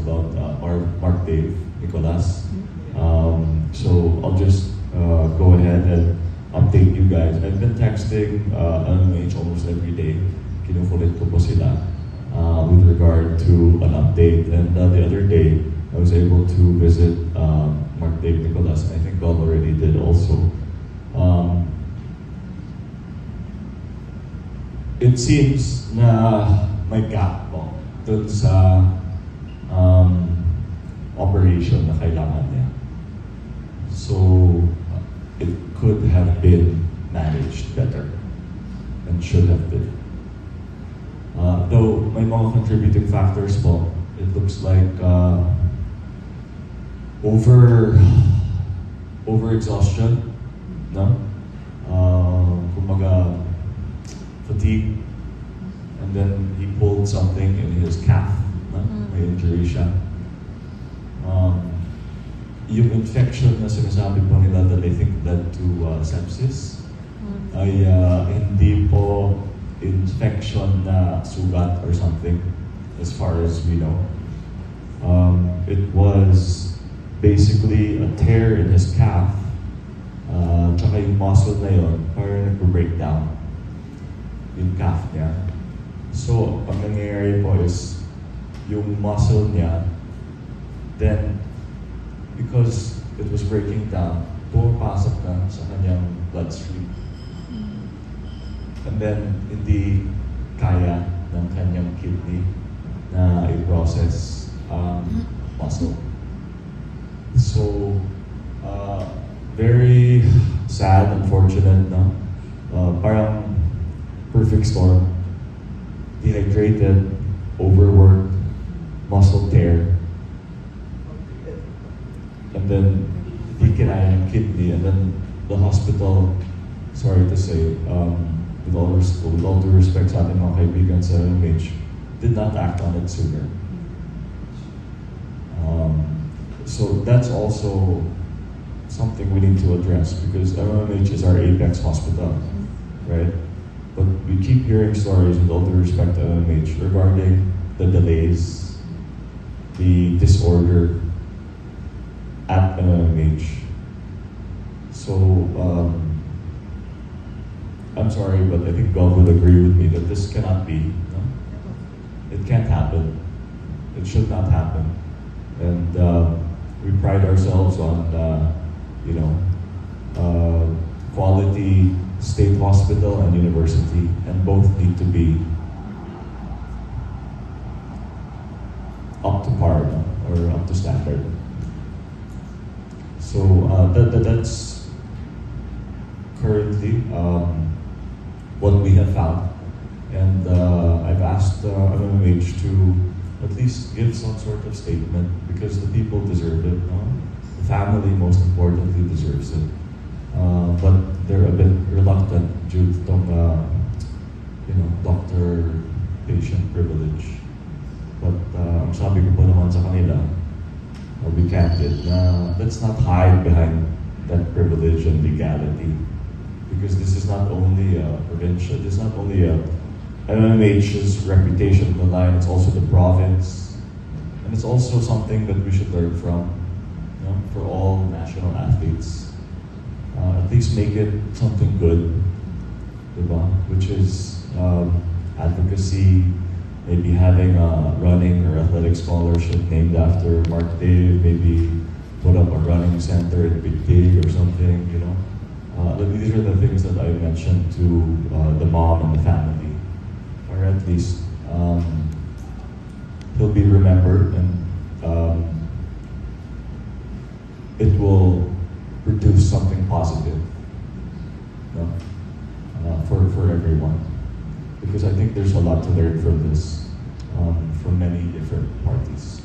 about Mark Dave Nicolas. So I'll just go ahead and update you guys. I've been texting LMH almost every day. Kinukulit ko po sila with regard to an update. And the other day, I was able to visit Mark Dave Nicolas, and I think Bob already did also. It seems na may gap po dun sa operation na kailangan niya. So, it could have been managed better and should have been. Though may mga contributing factors po, it looks like over-exhaustion, no? Kumbaga, fatigue, and then he pulled something in his calf, no? May injury siya. Yung infection na sinasabi po nila that I think led to sepsis ay hindi po infection na sugat or something as far as we know. It was basically a tear in his calf, tsaka yung muscle na yun parang nag-breakdown yung calf niya. So, ang nangyayari po is yung muscle niya, then because it was breaking down, pumapasok na sa kanyang bloodstream. And then, hindi kaya ng kanyang kidney na i-process muscle. So, very sad, unfortunate, no? Parang perfect storm. Dehydrated, overworked, muscle tear, and then hindi kinaya yung kidney, and then the hospital, sorry to say, with all due respect sa ating mga kaibigan sa LMH, did not act on it sooner. So that's also something we need to address, because LMH is our apex hospital, right? But we keep hearing stories, with all due respect to LMH, regarding the delays, the disorder at LMH. So, I'm sorry, but I think God would agree with me that this cannot be. No? It can't happen. It should not happen. And we pride ourselves on, quality state hospital and university, and both need to be up to par, no? Or up to standard. So that's currently what we have found, and I've asked LMH to at least give some sort of statement, because the people deserve it. No? The family, most importantly, deserves it. But they're a bit reluctant due to doctor-patient privilege. But ang sabi ko po naman sa kanila, I'll be candid, let's not hide behind that privilege and legality, because this is not only a provincial, this is not only a LMH's reputation on the line, it's also the province, and it's also something that we should learn from, for all national athletes. At least make it something good, diba? Which is advocacy, maybe having a running or athletic scholarship named after Mark Dave, maybe put up a running center in Big Dig or something, These are the things that I mentioned to the mom and the family. Or at least he'll be remembered, and it will produce something positive for everyone. Because I think there's a lot to learn from this from many different parties.